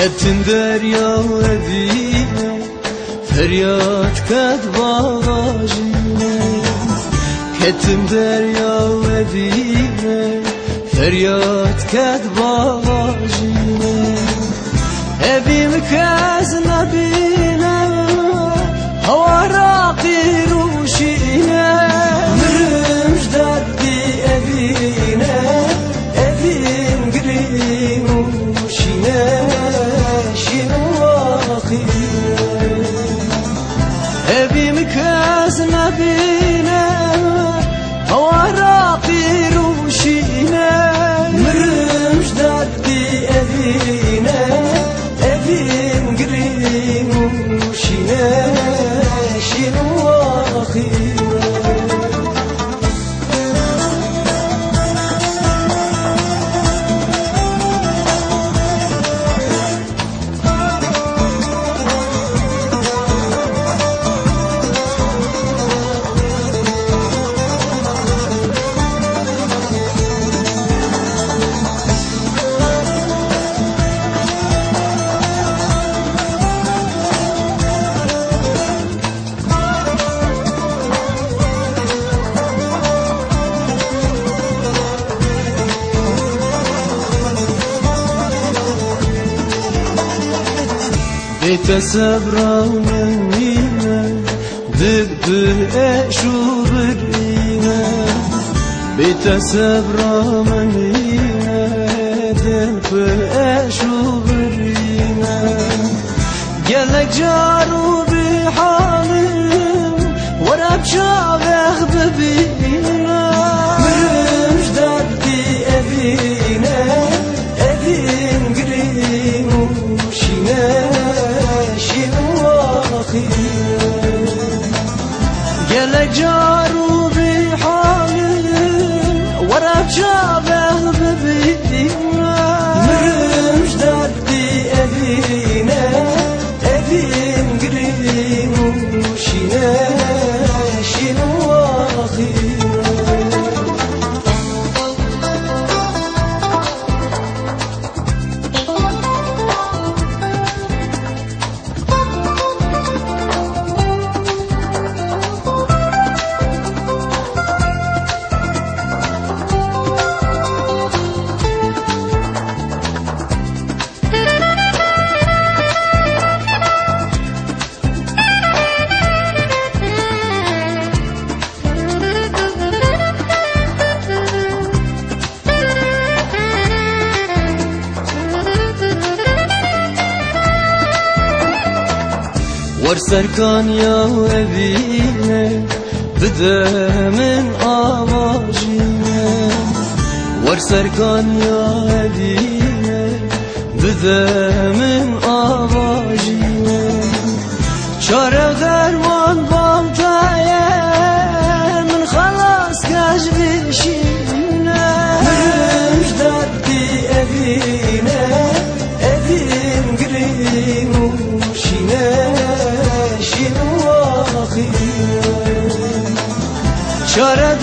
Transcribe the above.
كتن دريا ودينا فرياد كد باغاجينا كتن دريا ودينا فرياد كد باغاجينا أبي مكازنا بينا هوا راقي روشينا مرمش دردي أبينا أبين قرين وشينا شنو واقينا أبي مكازنا بينا هوا راقي روشينا مرمش دردي أبينا أبين قرين وشينا شنو واقينا بيت سبرا ومنينا ذب أشو برينا بيت سبرا ومنينا ذب أشو برينا قالك جارو بحالم ورا بشاغخ ببينا مرمش دردي أبينا أبين قرين وشينا قالك جارو بحالي ورا بشابه ببينا مرمش دردي أبينا أبين قرين وشينا شنو واقينا ورسركان يا أبينا بدا من آواجينا ورسركان يا أبينا بدا من آواجينا شارع درمان بامتايا من خلاص كاجبي شينا مرمش دردي أبينا أبين قرين وشينا شنو واقينا شارع